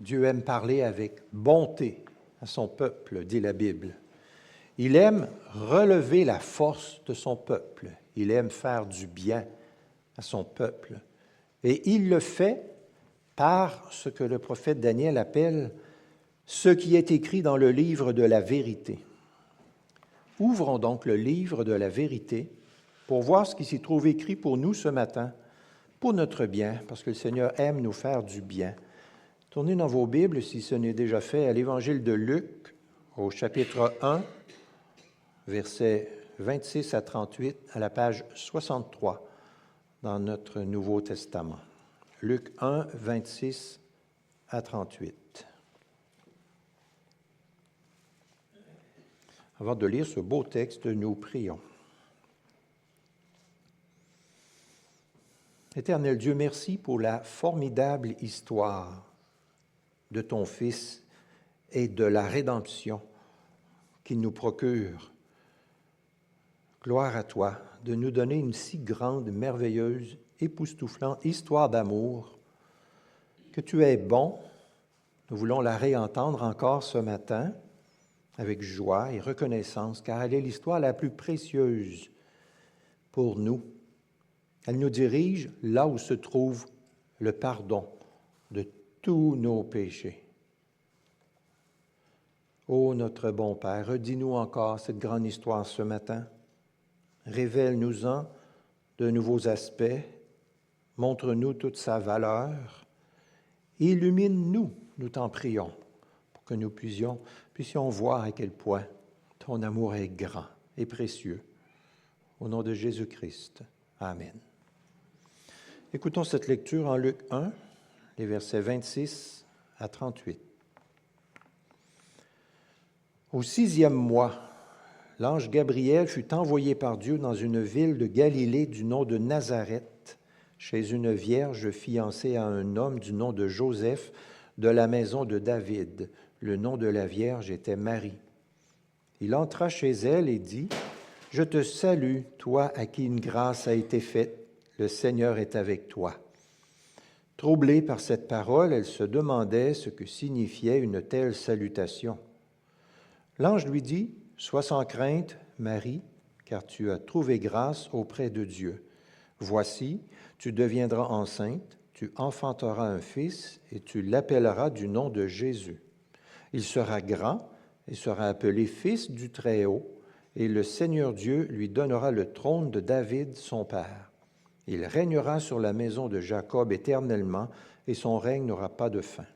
Dieu aime parler avec bonté à son peuple, dit la Bible. Il aime relever la force de son peuple. Il aime faire du bien à son peuple. Et il le fait par ce que le prophète Daniel appelle ce qui est écrit dans le livre de la vérité. Ouvrons donc le livre de la vérité pour voir ce qui s'y trouve écrit pour nous ce matin, pour notre bien, parce que le Seigneur aime nous faire du bien. Tournez dans vos Bibles, si ce n'est déjà fait, à l'Évangile de Luc, au chapitre 1, versets 26 à 38, à la page 63 dans notre Nouveau Testament. Luc 1, 26 à 38. Avant de lire ce beau texte, nous prions. Éternel Dieu, merci pour la formidable histoire de ton Fils et de la rédemption qu'il nous procure. Gloire à toi de nous donner une si grande, merveilleuse, époustouflante histoire d'amour, que tu es bon. Nous voulons la réentendre encore ce matin avec joie et reconnaissance, car elle est l'histoire la plus précieuse pour nous. Elle nous dirige là où se trouve le pardon de tous nos péchés. Ô notre bon Père, redis-nous encore cette grande histoire ce matin. Révèle-nous-en de nouveaux aspects. Montre-nous toute sa valeur. Illumine-nous, nous t'en prions, pour que nous puissions voir à quel point ton amour est grand et précieux. Au nom de Jésus-Christ. Amen. Écoutons cette lecture en Luc 1, les versets 26 à 38. Au 6e mois, l'ange Gabriel fut envoyé par Dieu dans une ville de Galilée du nom de Nazareth, chez une vierge fiancée à un homme du nom de Joseph, de la maison de David. Le nom de la vierge était Marie. Il entra chez elle et dit, « Je te salue, toi à qui une grâce a été faite. Le Seigneur est avec toi. » Troublée par cette parole, elle se demandait ce que signifiait une telle salutation. L'ange lui dit, « Sois sans crainte, Marie, car tu as trouvé grâce auprès de Dieu. Voici, tu deviendras enceinte, tu enfanteras un fils et tu l'appelleras du nom de Jésus. Il sera grand et sera appelé Fils du Très-Haut, et le Seigneur Dieu lui donnera le trône de David, son père. Il régnera sur la maison de Jacob éternellement, et son règne n'aura pas de fin. »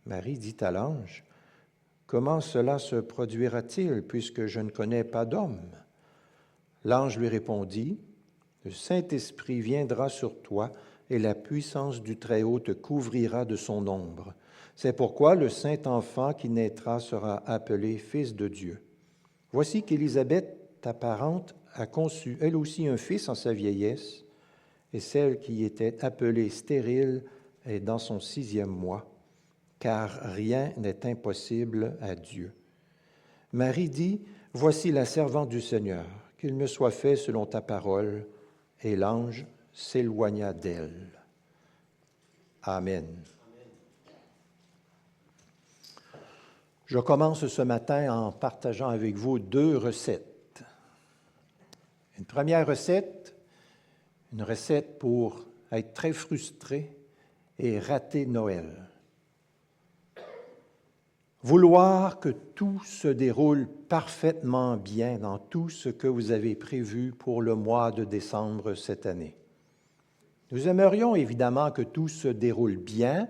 Marie dit à l'ange, « Comment cela se produira-t-il, puisque je ne connais pas d'homme? » L'ange lui répondit, « Le Saint-Esprit viendra sur toi, et la puissance du Très-Haut te couvrira de son ombre. C'est pourquoi le Saint-Enfant qui naîtra sera appelé Fils de Dieu. Voici qu'Élisabeth, ta parente, a conçu elle aussi un fils en sa vieillesse, et celle qui était appelée stérile est dans son 6e mois, car rien n'est impossible à Dieu. » Marie dit, « Voici la servante du Seigneur, qu'il me soit fait selon ta parole. » Et l'ange s'éloigna d'elle. Amen. Je commence ce matin en partageant avec vous 2 recettes. Une première recette, une recette pour être très frustré et rater Noël. Vouloir que tout se déroule parfaitement bien dans tout ce que vous avez prévu pour le mois de décembre cette année. Nous aimerions évidemment que tout se déroule bien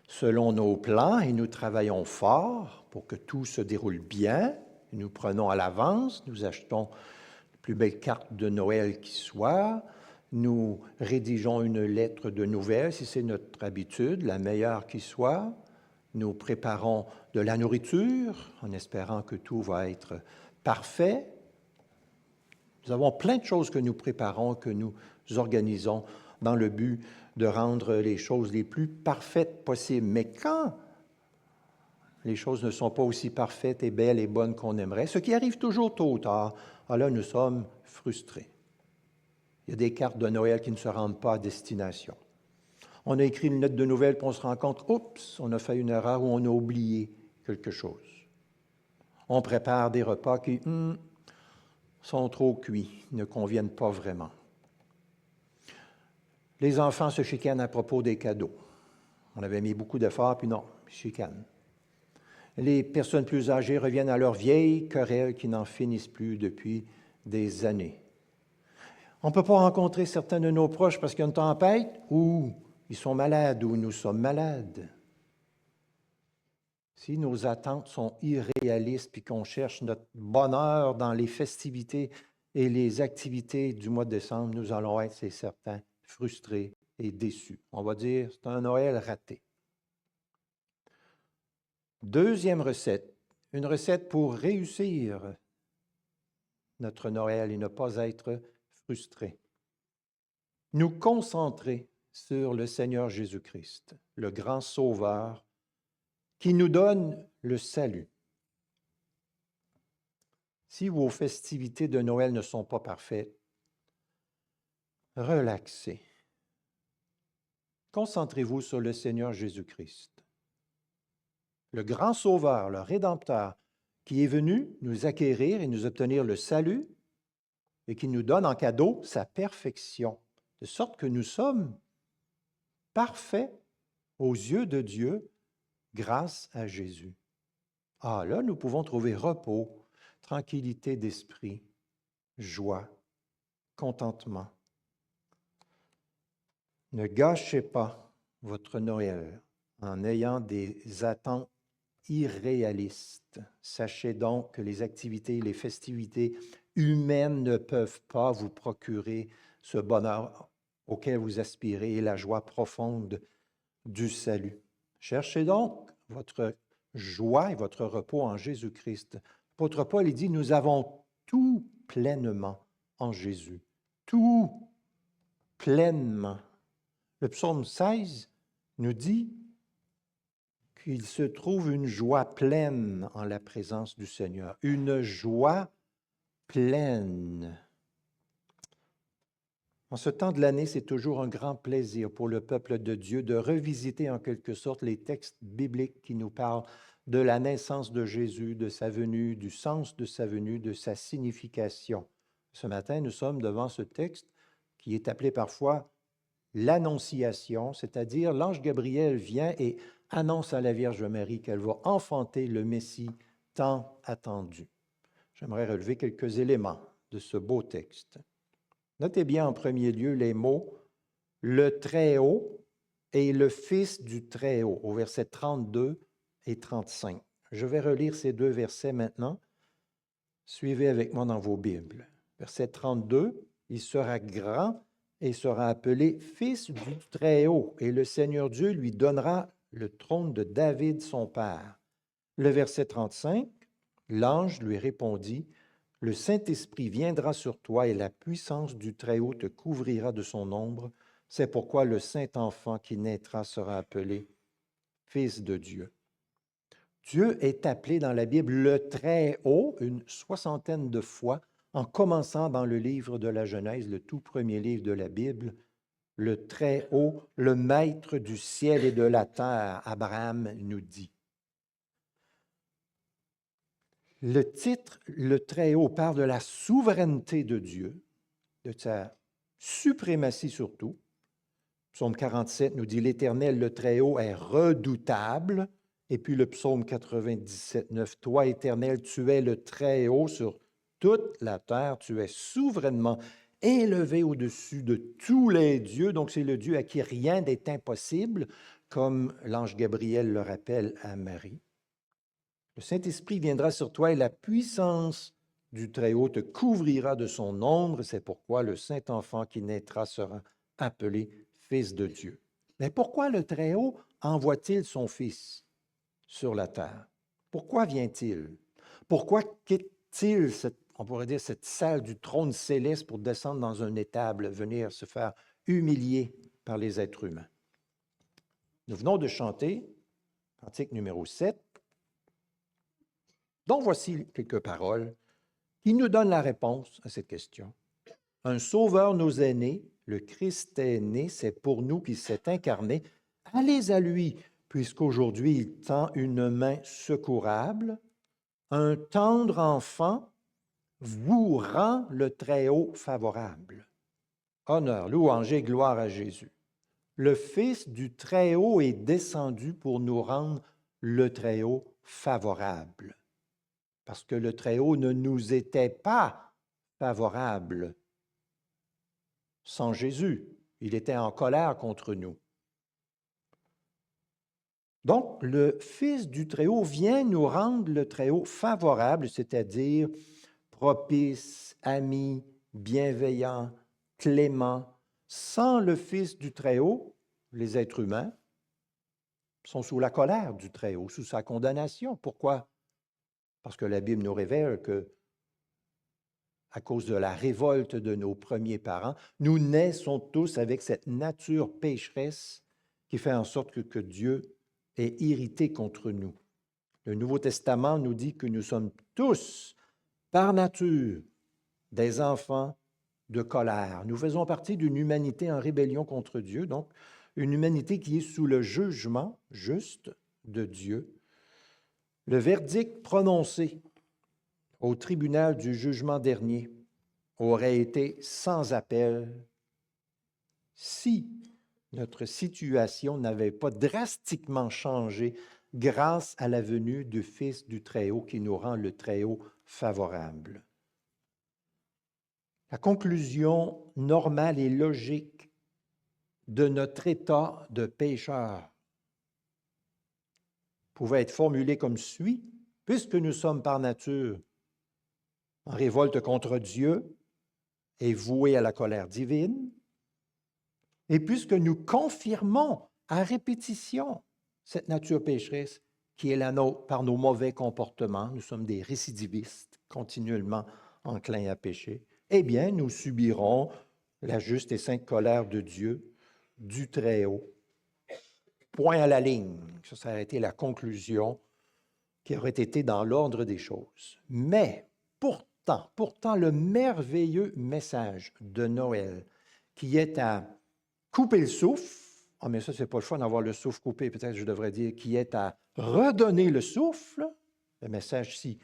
selon nos plans et nous travaillons fort pour que tout se déroule bien. Nous prenons à l'avance, nous achetons les plus belles cartes de Noël qui soient, nous rédigeons une lettre de nouvelles si c'est notre habitude, la meilleure qui soit. Nous préparons de la nourriture en espérant que tout va être parfait. Nous avons plein de choses que nous préparons, que nous organisons dans le but de rendre les choses les plus parfaites possibles. Mais quand les choses ne sont pas aussi parfaites et belles et bonnes qu'on aimerait, ce qui arrive toujours tôt ou tard, alors nous sommes frustrés. Il y a des cartes de Noël qui ne se rendent pas à destination. On a écrit une lettre de nouvelle, puis on se rend compte, oups, on a fait une erreur ou on a oublié quelque chose. On prépare des repas qui sont trop cuits, ne conviennent pas vraiment. Les enfants se chicanent à propos des cadeaux. On avait mis beaucoup d'efforts, puis non, ils chicanent. Les personnes plus âgées reviennent à leurs vieilles querelles qui n'en finissent plus depuis des années. On ne peut pas rencontrer certains de nos proches parce qu'il y a une tempête ou ils sont malades ou nous sommes malades. Si nos attentes sont irréalistes puis qu'on cherche notre bonheur dans les festivités et les activités du mois de décembre, nous allons être, c'est certain, frustrés et déçus. On va dire, c'est un Noël raté. Deuxième recette, une recette pour réussir notre Noël et ne pas être frustré. Nous concentrer sur le Seigneur Jésus-Christ, le grand Sauveur, qui nous donne le salut. Si vos festivités de Noël ne sont pas parfaites, relaxez. Concentrez-vous sur le Seigneur Jésus-Christ, le grand Sauveur, le Rédempteur, qui est venu nous acquérir et nous obtenir le salut et qui nous donne en cadeau sa perfection, de sorte que nous sommes parfaits aux yeux de Dieu grâce à Jésus. Ah, là, nous pouvons trouver repos, tranquillité d'esprit, joie, contentement. Ne gâchez pas votre Noël en ayant des attentes irréalistes. Sachez donc que les activités, les festivités humaines ne peuvent pas vous procurer ce bonheur auquel vous aspirez et la joie profonde du salut. Cherchez donc votre joie et votre repos en Jésus-Christ. L'apôtre Paul, il dit, nous avons tout pleinement en Jésus. Tout pleinement. Le psaume 16 nous dit qu'il se trouve une joie pleine en la présence du Seigneur. Une joie pleine. En ce temps de l'année, c'est toujours un grand plaisir pour le peuple de Dieu de revisiter en quelque sorte les textes bibliques qui nous parlent de la naissance de Jésus, de sa venue, du sens de sa venue, de sa signification. Ce matin, nous sommes devant ce texte qui est appelé parfois l'Annonciation, c'est-à-dire l'ange Gabriel vient et annonce à la Vierge Marie qu'elle va enfanter le Messie tant attendu. J'aimerais relever quelques éléments de ce beau texte. Notez bien en premier lieu les mots « le Très-Haut » et « le Fils du Très-Haut » au verset 32 et 35. Je vais relire ces deux versets maintenant. Suivez avec moi dans vos Bibles. Verset 32, « Il sera grand et sera appelé Fils du Très-Haut, et le Seigneur Dieu lui donnera le trône de David son père. » Le verset 35, l'ange lui répondit, « Le Saint-Esprit viendra sur toi et la puissance du Très-Haut te couvrira de son ombre. C'est pourquoi le Saint-Enfant qui naîtra sera appelé Fils de Dieu. » Dieu est appelé dans la Bible le Très-Haut une 60aine de fois, en commençant dans le livre de la Genèse, le tout premier livre de la Bible, le Très-Haut, le Maître du ciel et de la terre, Abraham nous dit. Le titre, le Très-Haut, parle de la souveraineté de Dieu, de sa suprématie surtout. Psaume 47 nous dit « L'Éternel, le Très-Haut, est redoutable. » Et puis le psaume 97, 9, « Toi, Éternel, tu es le Très-Haut sur toute la terre, tu es souverainement élevé au-dessus de tous les dieux. » Donc c'est le Dieu à qui rien n'est impossible, comme l'ange Gabriel le rappelle à Marie. Le Saint-Esprit viendra sur toi et la puissance du Très-Haut te couvrira de son ombre. C'est pourquoi le Saint-Enfant qui naîtra sera appelé Fils de Dieu. Mais pourquoi le Très-Haut envoie-t-il son Fils sur la terre? Pourquoi vient-il? Pourquoi quitte-t-il, on pourrait dire, cette salle du trône céleste pour descendre dans un étable, venir se faire humilier par les êtres humains? Nous venons de chanter, cantique numéro 7, dont voici quelques paroles qui nous donnent la réponse à cette question. Un sauveur nous est né, le Christ est né, c'est pour nous qu'il s'est incarné. Allez à lui, puisqu'aujourd'hui il tend une main secourable. Un tendre enfant vous rend le Très-Haut favorable. Honneur, louange et gloire à Jésus. Le Fils du Très-Haut est descendu pour nous rendre le Très-Haut favorable. Parce que le Très-Haut ne nous était pas favorable sans Jésus. Il était en colère contre nous. Donc, le Fils du Très-Haut vient nous rendre le Très-Haut favorable, c'est-à-dire propice, ami, bienveillant, clément. Sans le Fils du Très-Haut, les êtres humains sont sous la colère du Très-Haut, sous sa condamnation. Pourquoi? Parce que la Bible nous révèle que, à cause de la révolte de nos premiers parents, nous naissons tous avec cette nature pécheresse qui fait en sorte que Dieu est irrité contre nous. Le Nouveau Testament nous dit que nous sommes tous, par nature, des enfants de colère. Nous faisons partie d'une humanité en rébellion contre Dieu, donc une humanité qui est sous le jugement juste de Dieu. Le verdict prononcé au tribunal du jugement dernier aurait été sans appel si notre situation n'avait pas drastiquement changé grâce à la venue du Fils du Très-Haut qui nous rend le Très-Haut favorable. La conclusion normale et logique de notre état de pécheur pouvait être formulée comme suit: puisque nous sommes par nature en révolte contre Dieu et voués à la colère divine, et puisque nous confirmons à répétition cette nature pécheresse qui est la nôtre par nos mauvais comportements, nous sommes des récidivistes continuellement enclins à pécher, eh bien, nous subirons la juste et sainte colère de Dieu, du Très-Haut. Point à la ligne. Ça aurait été la conclusion qui aurait été dans l'ordre des choses. Mais pourtant, le merveilleux message de Noël qui est à couper le souffle, mais ça, c'est pas le fun d'avoir le souffle coupé, peut-être je devrais dire, qui est à redonner le souffle, le message si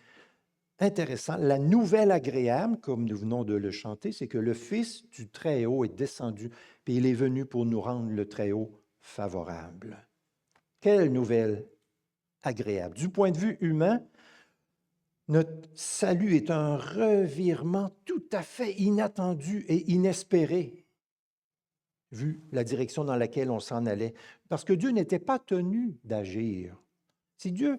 intéressant, la nouvelle agréable, comme nous venons de le chanter, c'est que le Fils du Très-Haut est descendu, puis il est venu pour nous rendre le Très-Haut favorable. Quelle nouvelle agréable. Du point de vue humain, notre salut est un revirement tout à fait inattendu et inespéré, vu la direction dans laquelle on s'en allait, parce que Dieu n'était pas tenu d'agir. Si Dieu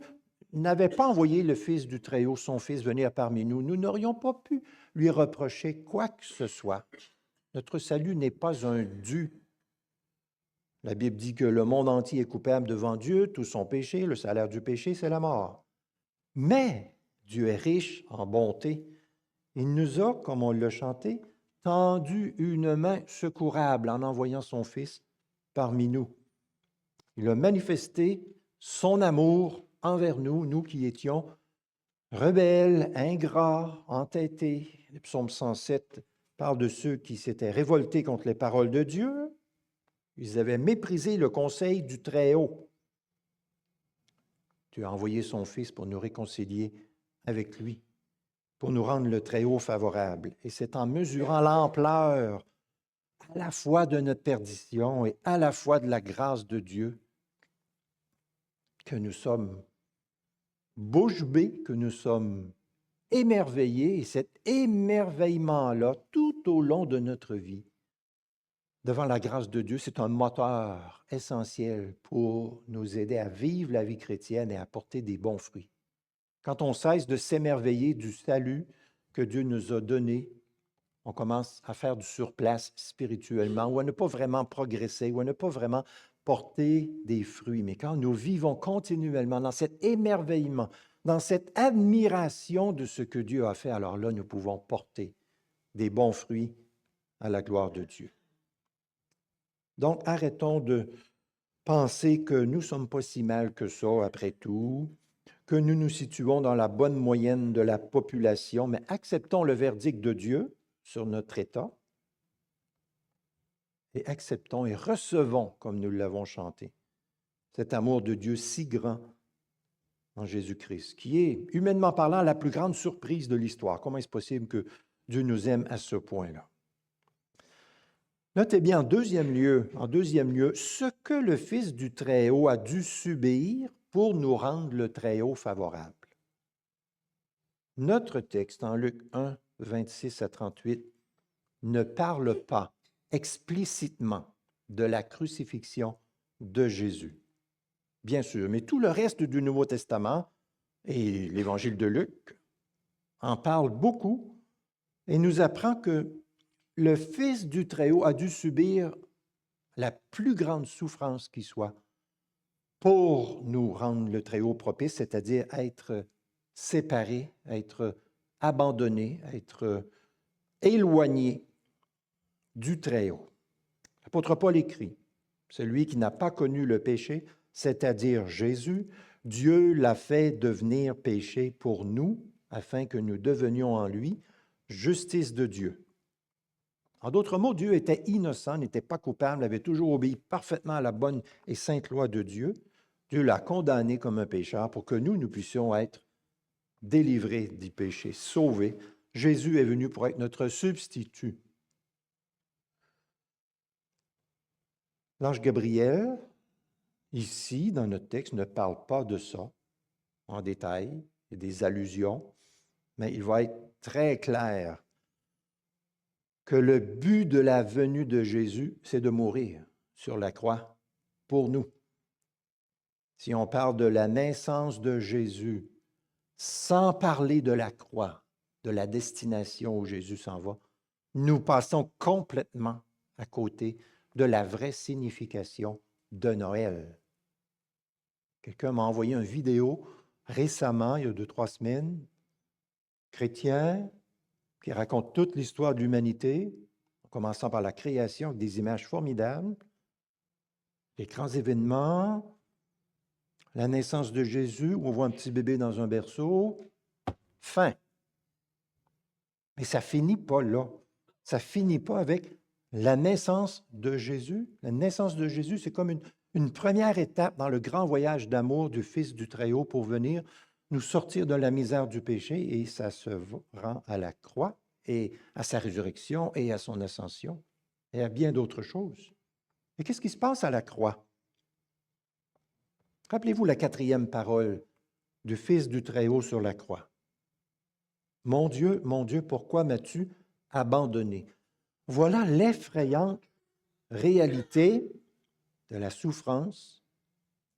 n'avait pas envoyé le Fils du Très-Haut, son Fils, venir parmi nous, nous n'aurions pas pu lui reprocher quoi que ce soit. Notre salut n'est pas un dû. La Bible dit que le monde entier est coupable devant Dieu, tout son péché, le salaire du péché, c'est la mort. Mais Dieu est riche en bonté. Il nous a, comme on l'a chanté, tendu une main secourable en envoyant son Fils parmi nous. Il a manifesté son amour envers nous, nous qui étions rebelles, ingrats, entêtés. Le psaume 107 parle de ceux qui s'étaient révoltés contre les paroles de Dieu. Ils avaient méprisé le conseil du Très-Haut. Dieu a envoyé son Fils pour nous réconcilier avec lui, pour nous rendre le Très-Haut favorable. Et c'est en mesurant l'ampleur à la fois de notre perdition et à la fois de la grâce de Dieu que nous sommes bouche bée, que nous sommes émerveillés, et cet émerveillement-là, tout au long de notre vie, devant la grâce de Dieu, c'est un moteur essentiel pour nous aider à vivre la vie chrétienne et à porter des bons fruits. Quand on cesse de s'émerveiller du salut que Dieu nous a donné, on commence à faire du surplace spirituellement, ou à ne pas vraiment progresser, ou à ne pas vraiment porter des fruits. Mais quand nous vivons continuellement dans cet émerveillement, dans cette admiration de ce que Dieu a fait, alors là, nous pouvons porter des bons fruits à la gloire de Dieu. Donc, arrêtons de penser que nous ne sommes pas si mal que ça, après tout, que nous nous situons dans la bonne moyenne de la population, mais acceptons le verdict de Dieu sur notre état. et acceptons et recevons, comme nous l'avons chanté, cet amour de Dieu si grand en Jésus-Christ, qui est, humainement parlant, la plus grande surprise de l'histoire. Comment est-ce possible que Dieu nous aime à ce point-là? Notez bien en deuxième lieu, ce que le Fils du Très-Haut a dû subir pour nous rendre le Très-Haut favorable. Notre texte en Luc 1, 26 à 38 ne parle pas explicitement de la crucifixion de Jésus. Bien sûr, mais tout le reste du Nouveau Testament et l'Évangile de Luc en parle beaucoup et nous apprend que le Fils du Très-Haut a dû subir la plus grande souffrance qui soit pour nous rendre le Très-Haut propice, c'est-à-dire être séparé, être abandonné, être éloigné du Très-Haut. L'apôtre Paul écrit, « Celui qui n'a pas connu le péché, c'est-à-dire Jésus, Dieu l'a fait devenir péché pour nous, afin que nous devenions en lui justice de Dieu. » En d'autres mots, Dieu était innocent, n'était pas coupable, avait toujours obéi parfaitement à la bonne et sainte loi de Dieu. Dieu l'a condamné comme un pécheur pour que nous puissions être délivrés du péché, sauvés. Jésus est venu pour être notre substitut. L'ange Gabriel, ici, dans notre texte, ne parle pas de ça en détail. Il y a des allusions, mais il va être très clair que le but de la venue de Jésus, c'est de mourir sur la croix pour nous. Si on parle de la naissance de Jésus, sans parler de la croix, de la destination où Jésus s'en va, nous passons complètement à côté de la vraie signification de Noël. Quelqu'un m'a envoyé une vidéo récemment, il y a 2-3 semaines, chrétien, qui raconte toute l'histoire de l'humanité, en commençant par la création avec des images formidables, les grands événements, la naissance de Jésus, où on voit un petit bébé dans un berceau, fin. Mais ça ne finit pas là. Ça ne finit pas avec la naissance de Jésus. La naissance de Jésus, c'est comme une première étape dans le grand voyage d'amour du Fils du Très-Haut pour venir nous sortir de la misère du péché, et ça se rend à la croix et à sa résurrection et à son ascension et à bien d'autres choses. Et qu'est-ce qui se passe à la croix? Rappelez-vous la 4e parole du Fils du Très-Haut sur la croix. Mon Dieu, pourquoi m'as-tu abandonné? Voilà l'effrayante réalité de la souffrance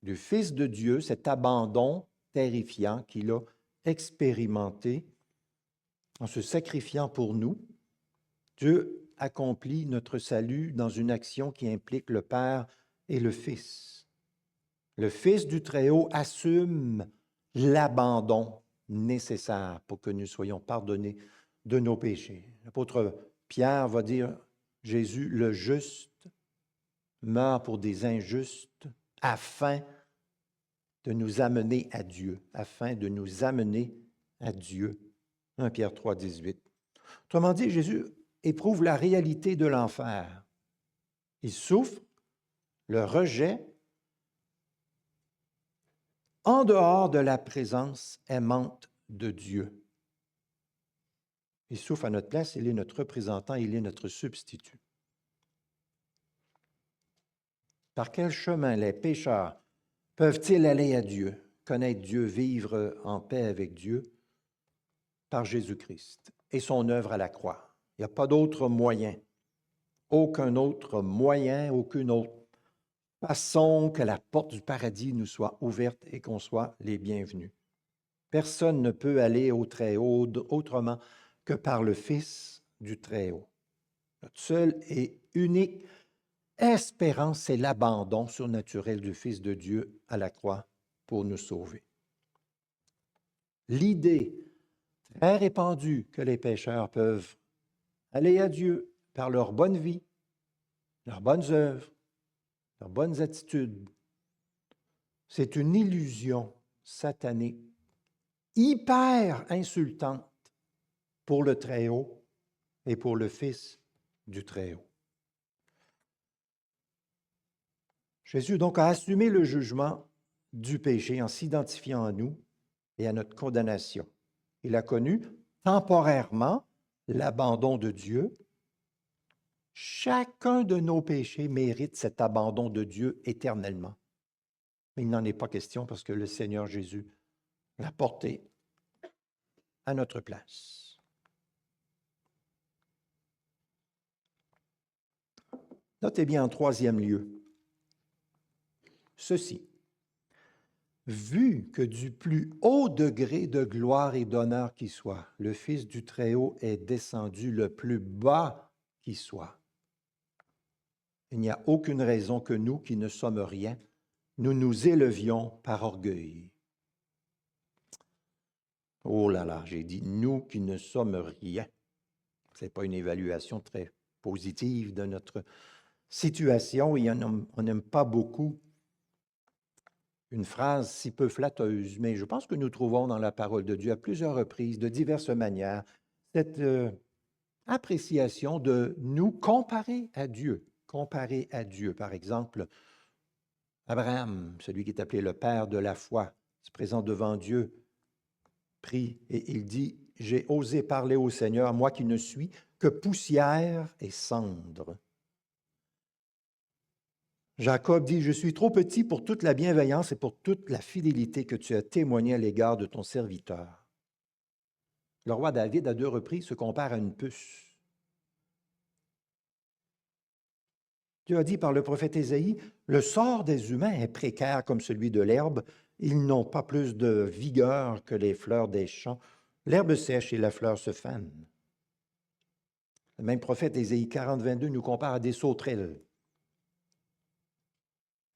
du Fils de Dieu, cet abandon terrifiant qu'il a expérimenté en se sacrifiant pour nous. Dieu accomplit notre salut dans une action qui implique le Père et le Fils. Le Fils du Très-Haut assume l'abandon nécessaire pour que nous soyons pardonnés de nos péchés. L'apôtre Pierre va dire, Jésus, le juste, meurt pour des injustes afin de nous amener à Dieu, afin de nous amener à Dieu. 1 Pierre 3, 18. Autrement dit, Jésus éprouve la réalité de l'enfer. Il souffre le rejet en dehors de la présence aimante de Dieu. Il souffre à notre place, il est notre représentant, il est notre substitut. Par quel chemin les pécheurs peuvent-ils aller à Dieu, connaître Dieu, vivre en paix avec Dieu? Par Jésus-Christ et son œuvre à la croix. Il n'y a pas d'autre moyen, aucun autre moyen, aucune autre façon que la porte du paradis nous soit ouverte et qu'on soit les bienvenus. Personne ne peut aller au Très-Haut autrement que par le Fils du Très-Haut. Notre seule et unique espérance, c'est l'abandon surnaturel du Fils de Dieu à la croix pour nous sauver. L'idée très répandue que les pécheurs peuvent aller à Dieu par leur bonne vie, leurs bonnes œuvres, leurs bonnes attitudes, c'est une illusion satanique hyper insultante pour le Très-Haut et pour le Fils du Très-Haut. Jésus donc a assumé le jugement du péché en s'identifiant à nous et à notre condamnation. Il a connu temporairement l'abandon de Dieu. Chacun de nos péchés mérite cet abandon de Dieu éternellement. Mais il n'en est pas question parce que le Seigneur Jésus l'a porté à notre place. Notez bien en troisième lieu, ceci. Vu que du plus haut degré de gloire et d'honneur qui soit, le Fils du Très-Haut est descendu le plus bas qui soit, il n'y a aucune raison que nous, qui ne sommes rien, nous nous élevions par orgueil. Oh là là, j'ai dit nous qui ne sommes rien. Ce n'est pas une évaluation très positive de notre situation et on n'aime pas beaucoup une phrase si peu flatteuse, mais je pense que nous trouvons dans la parole de Dieu à plusieurs reprises, de diverses manières, cette appréciation de nous comparer à Dieu. Comparer à Dieu. Par exemple, Abraham, celui qui est appelé le père de la foi, se présente devant Dieu, prie et il dit, « J'ai osé parler au Seigneur, moi qui ne suis que poussière et cendre. » Jacob dit, « Je suis trop petit pour toute la bienveillance et pour toute la fidélité que tu as témoigné à l'égard de ton serviteur. » Le roi David, à 2 reprises, se compare à une puce. Dieu a dit par le prophète Ésaïe, « Le sort des humains est précaire comme celui de l'herbe. Ils n'ont pas plus de vigueur que les fleurs des champs. L'herbe sèche et la fleur se fane. » Le même prophète Ésaïe 40, 22 nous compare à des sauterelles.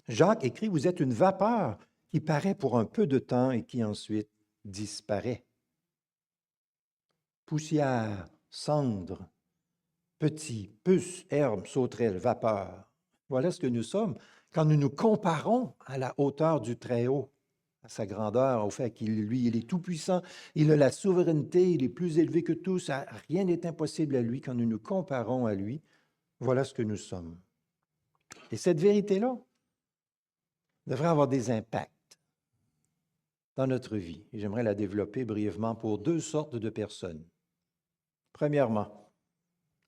Jacques écrit, « Vous êtes une vapeur qui paraît pour un peu de temps et qui ensuite disparaît. » Poussière, cendre, petit, puce, herbe, sauterelle, vapeur. Voilà ce que nous sommes quand nous nous comparons à la hauteur du Très-Haut, à sa grandeur, au fait qu'il, lui, il est tout-puissant, il a la souveraineté, il est plus élevé que tous, rien n'est impossible à lui. Quand nous nous comparons à lui, voilà ce que nous sommes. Et cette vérité-là devrait avoir des impacts dans notre vie. Et j'aimerais la développer brièvement pour 2 sortes de personnes. Premièrement,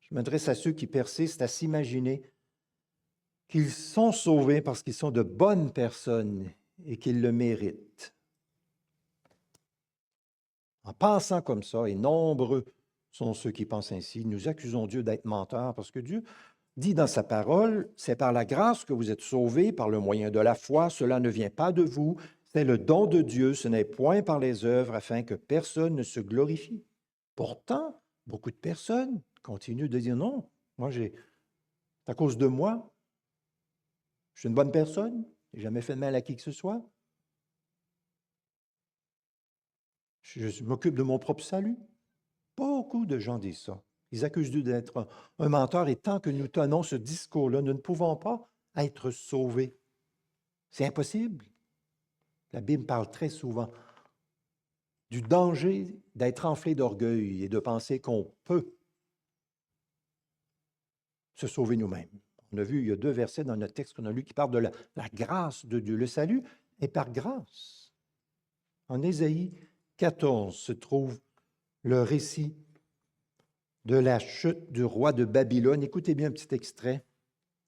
je m'adresse à ceux qui persistent à s'imaginer qu'ils sont sauvés parce qu'ils sont de bonnes personnes et qu'ils le méritent. En pensant comme ça, et nombreux sont ceux qui pensent ainsi, nous accusons Dieu d'être menteur parce que Dieu dit dans sa parole, « C'est par la grâce que vous êtes sauvés, par le moyen de la foi, cela ne vient pas de vous, c'est le don de Dieu, ce n'est point par les œuvres, afin que personne ne se glorifie. » Pourtant, beaucoup de personnes continuent de dire, « Non, c'est à cause de moi, je suis une bonne personne, je n'ai jamais fait de mal à qui que ce soit. Je m'occupe de mon propre salut. » Beaucoup de gens disent ça. Ils accusent Dieu d'être un menteur et tant que nous tenons ce discours-là, nous ne pouvons pas être sauvés. C'est impossible. La Bible parle très souvent du danger d'être enflé d'orgueil et de penser qu'on peut se sauver nous-mêmes. On a vu, il y a 2 versets dans notre texte qu'on a lu qui parlent de la grâce de Dieu. Le salut est par grâce. En Ésaïe 14 se trouve le récit de la chute du roi de Babylone. Écoutez bien un petit extrait.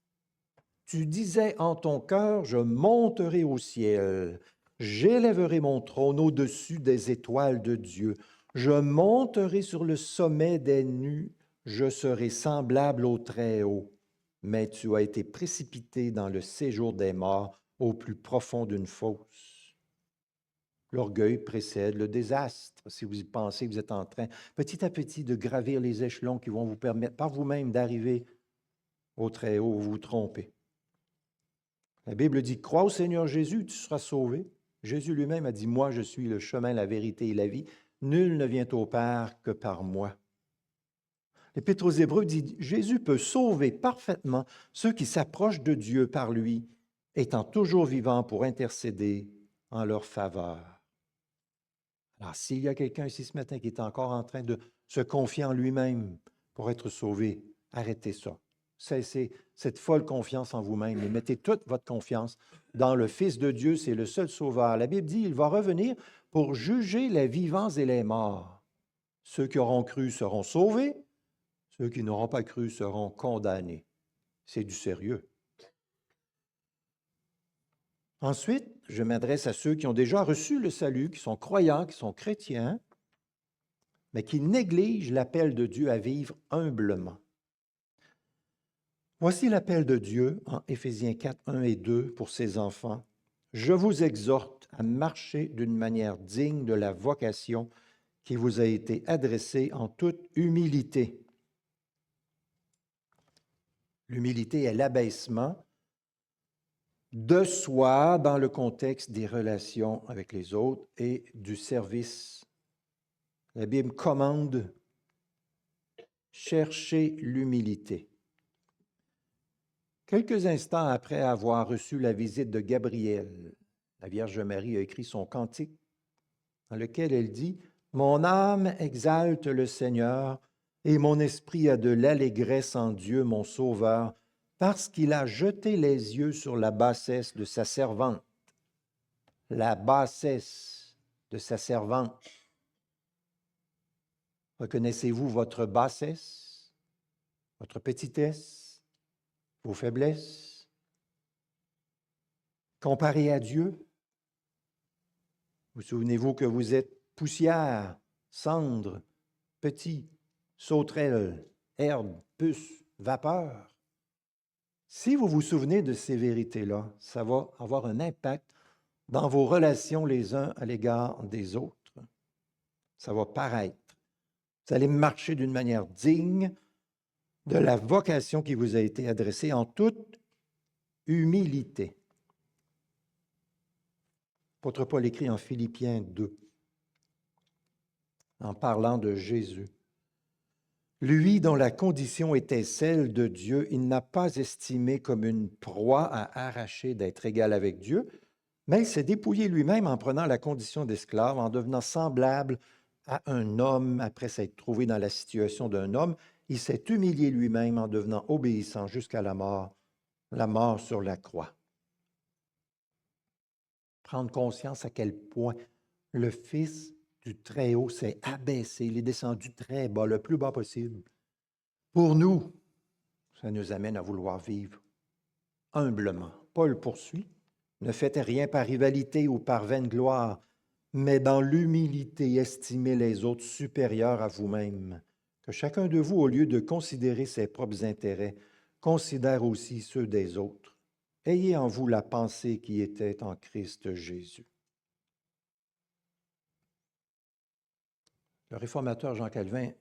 « Tu disais en ton cœur, je monterai au ciel, j'élèverai mon trône au-dessus des étoiles de Dieu, je monterai sur le sommet des nues, je serai semblable au Très-Haut. Mais tu as été précipité dans le séjour des morts, au plus profond d'une fosse. » L'orgueil précède le désastre. Si vous y pensez, vous êtes en train, petit à petit, de gravir les échelons qui vont vous permettre par vous-même d'arriver au Très-Haut, vous vous trompez. La Bible dit, « Crois au Seigneur Jésus, tu seras sauvé. » Jésus lui-même a dit, « Moi, je suis le chemin, la vérité et la vie. Nul ne vient au Père que par moi. » L'Épître aux Hébreux dit, « Jésus peut sauver parfaitement ceux qui s'approchent de Dieu par lui, étant toujours vivant pour intercéder en leur faveur. » Alors, s'il y a quelqu'un ici ce matin qui est encore en train de se confier en lui-même pour être sauvé, arrêtez ça. cessez cette folle confiance en vous-même et mettez toute votre confiance dans le Fils de Dieu, c'est le seul sauveur. La Bible dit, il va revenir pour juger les vivants et les morts. Ceux qui auront cru seront sauvés, ceux qui n'auront pas cru seront condamnés. C'est du sérieux. Ensuite, je m'adresse à ceux qui ont déjà reçu le salut, qui sont croyants, qui sont chrétiens, mais qui négligent l'appel de Dieu à vivre humblement. Voici l'appel de Dieu en Éphésiens 4, 1 et 2 pour ses enfants. Je vous exhorte à marcher d'une manière digne de la vocation qui vous a été adressée en toute humilité. L'humilité est l'abaissement de soi dans le contexte des relations avec les autres et du service. La Bible commande « cherchez l'humilité ». Quelques instants après avoir reçu la visite de Gabriel, la Vierge Marie a écrit son cantique dans lequel elle dit « Mon âme exalte le Seigneur et mon esprit a de l'allégresse en Dieu, mon Sauveur, parce qu'il a jeté les yeux sur la bassesse de sa servante. » La bassesse de sa servante. Reconnaissez-vous votre bassesse, votre petitesse, vos faiblesses? Comparé à Dieu, vous souvenez-vous que vous êtes poussière, cendre, petit, sauterelle, herbe, puce, vapeur. Si vous vous souvenez de ces vérités-là, ça va avoir un impact dans vos relations les uns à l'égard des autres. Ça va paraître. Vous allez marcher d'une manière digne de la vocation qui vous a été adressée en toute humilité. L'apôtre Paul écrit en Philippiens 2, en parlant de Jésus. Lui, dont la condition était celle de Dieu, il n'a pas estimé comme une proie à arracher d'être égal avec Dieu, mais il s'est dépouillé lui-même en prenant la condition d'esclave, en devenant semblable à un homme après s'être trouvé dans la situation d'un homme. Il s'est humilié lui-même en devenant obéissant jusqu'à la mort sur la croix. Prendre conscience à quel point le Fils du Très-Haut s'est abaissé, il est descendu très bas, le plus bas possible. Pour nous, ça nous amène à vouloir vivre humblement. Paul poursuit, ne faites rien par rivalité ou par vaine gloire, mais dans l'humilité, estimez les autres supérieurs à vous-même. Que chacun de vous, au lieu de considérer ses propres intérêts, considère aussi ceux des autres. Ayez en vous la pensée qui était en Christ Jésus. Le réformateur Jean Calvin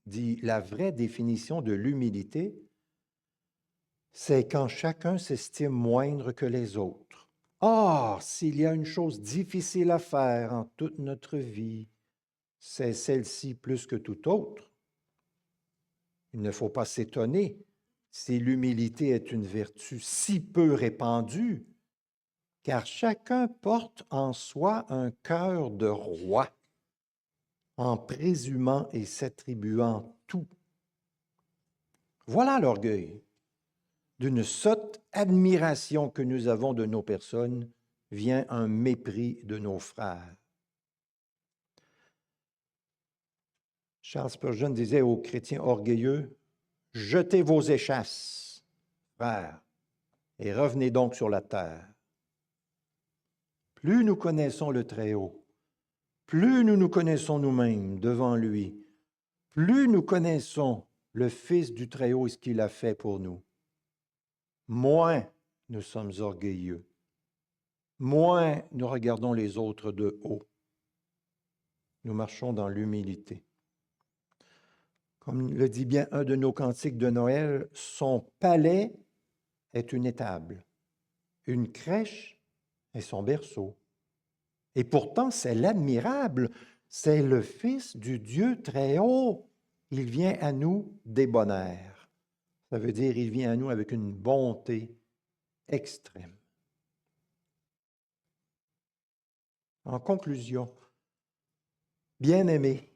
dit, la vraie définition de l'humilité, c'est quand chacun s'estime moindre que les autres. Or, s'il y a une chose difficile à faire en toute notre vie, c'est celle-ci plus que toute autre. Il ne faut pas s'étonner si l'humilité est une vertu si peu répandue, car chacun porte en soi un cœur de roi, en présumant et s'attribuant tout. Voilà l'orgueil. D'une sotte admiration que nous avons de nos personnes vient un mépris de nos frères. Charles Spurgeon disait aux chrétiens orgueilleux, « Jetez vos échasses, frères, et revenez donc sur la terre. » Plus nous connaissons le Très-Haut, plus nous nous connaissons nous-mêmes devant lui, plus nous connaissons le Fils du Très-Haut et ce qu'il a fait pour nous, moins nous sommes orgueilleux, moins nous regardons les autres de haut. Nous marchons dans l'humilité. Comme le dit bien un de nos cantiques de Noël, son palais est une étable, une crèche est son berceau. Et pourtant, c'est l'admirable, c'est le Fils du Dieu très haut. Il vient à nous débonnaire. Ça veut dire il vient à nous avec une bonté extrême. En conclusion, bien-aimés,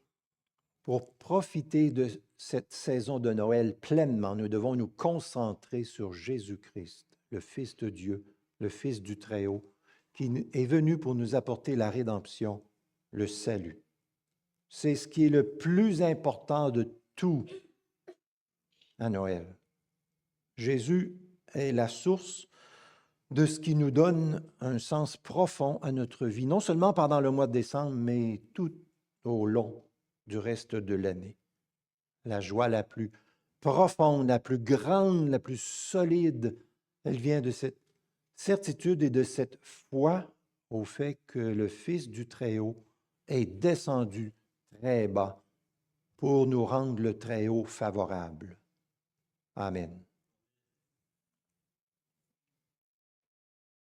Pour profiter de cette saison de Noël pleinement, nous devons nous concentrer sur Jésus-Christ, le Fils de Dieu, le Fils du Très-Haut, qui est venu pour nous apporter la rédemption, le salut. C'est ce qui est le plus important de tout à Noël. Jésus est la source de ce qui nous donne un sens profond à notre vie, non seulement pendant le mois de décembre, mais tout au long du reste de l'année. La joie la plus profonde, la plus grande, la plus solide, elle vient de cette certitude et de cette foi au fait que le Fils du Très-Haut est descendu très bas pour nous rendre le Très-Haut favorable. Amen.